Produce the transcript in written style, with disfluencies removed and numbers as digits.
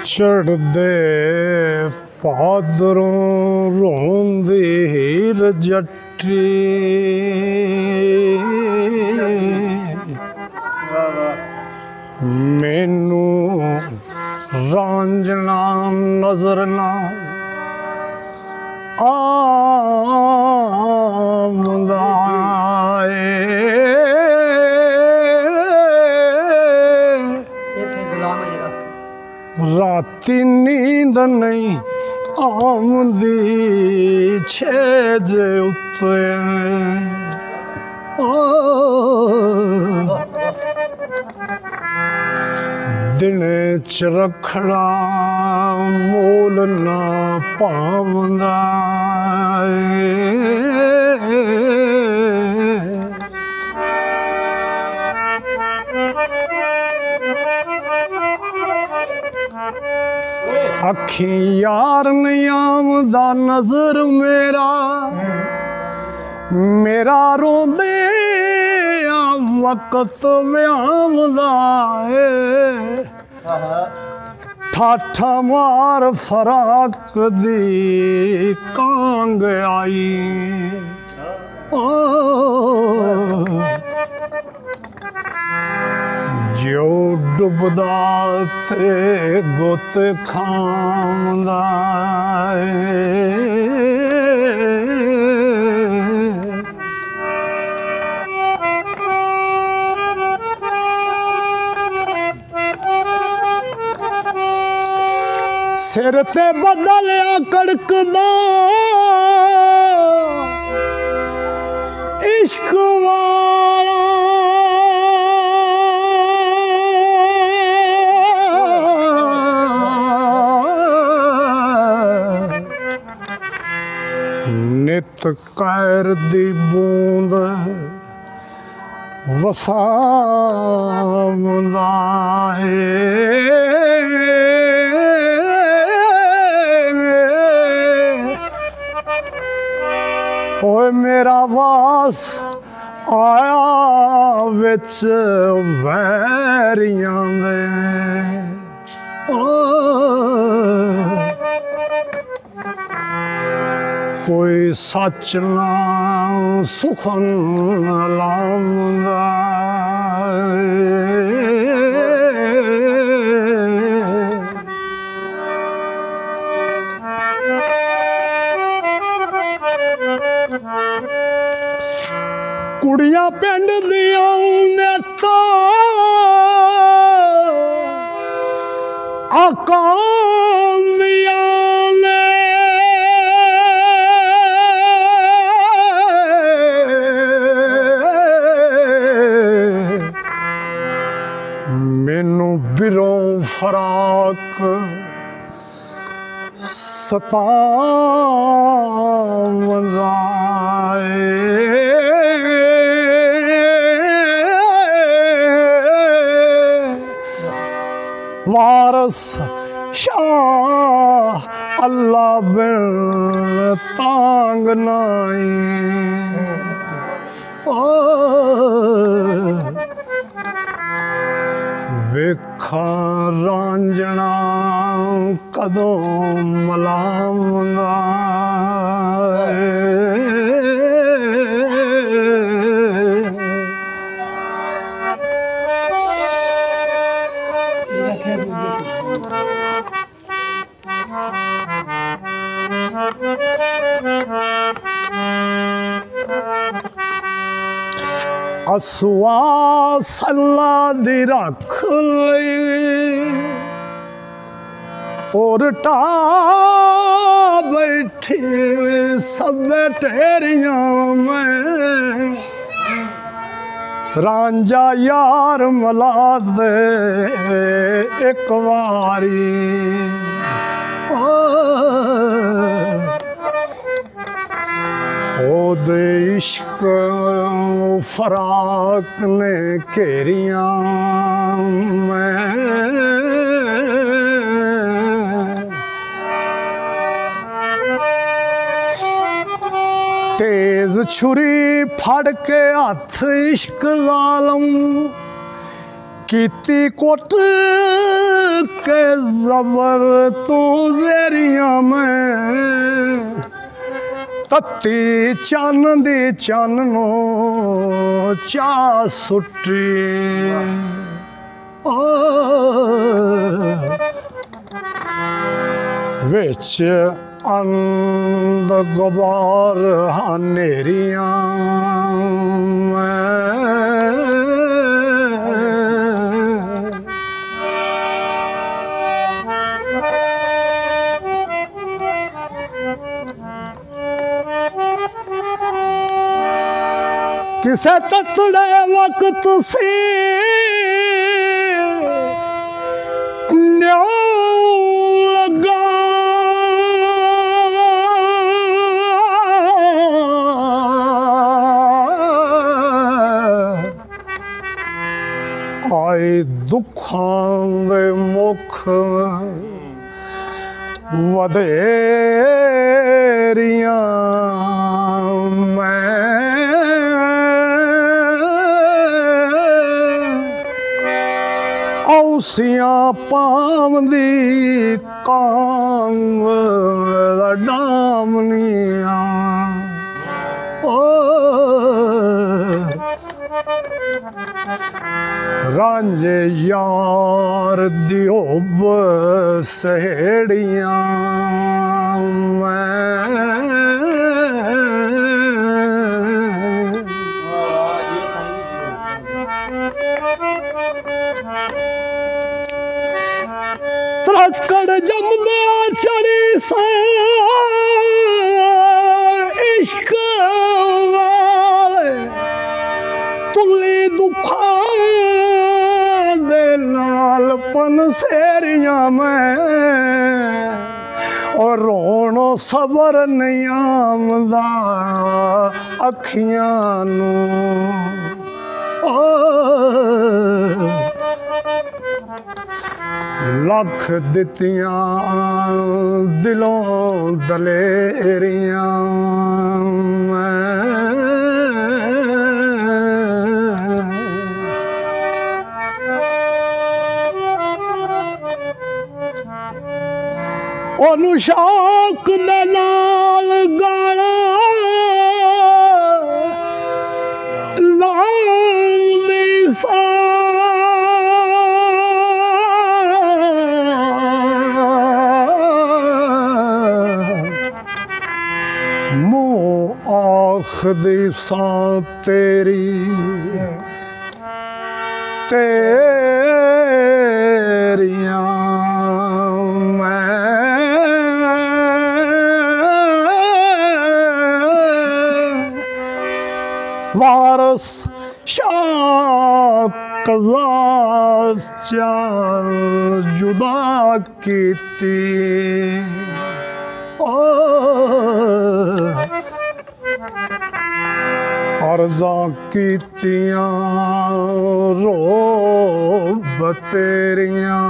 चढ़दे पादरों रोंदी हीर जट्टी मैनू रांझना नजर ना आमदा राती नींद नहीं आमदी छेजे उत्ते दिने च रखड़ा मोल ना पावंदा अखी यार नहीं आमदा नजर मेरा रोंदे वक्त व्यामदा ठाठा मार फराक दी कांग आई जो डुबदा ते गुत खांदा सिर ते बदलिया कड़कदा इश्क वाला नित कैर दी बूंद वसामदा ओए मेरा वास आया विच वैरियां दे कोई सच ना सुखन लामदा कुड़ियां पिंड दियां ने तो आकांदियां ने मैनू बिरों फराक सतावदा वारिस शाह अल्लाह बिन तांग नाई वेखा रांझना कदों मलामदा असुआ सल्ला दी रख लई और टाब बैठी सब टेरियां में रांझा यार मला दे एक वारी ओ दे इश्क फराक ने घेरियां मैं तेज छुरी फड़ के हथ इश्क ज़ालम कीती कोट के ज़बर तू ज़ेरियां में तत्ती चन दी चन नो चा सुट्टी विच अंद गुबार हनेरियां किसे ततड़े वक्त सी न्यों लगा आए दुखां दे मुख वधेरियां औसियां पावंदी कांग डामनियां रांझे यार दी होब सहेड़ियां त्रकड़ जमदे चढ़ी सा इश्क वाले तुली दुखा दे नाल पनसेरियां में और रोनो सबर नहीं आमदा अखियां नू लख दितियां दिलों दलेरियां ओनू शौक दे नाल गाला लांदी सा मुँह आखदी सा तेरी तेरियां वारिस शाह कज़ास चा जुदा कीती अर्ज़ा कीतियां रो बतेरियां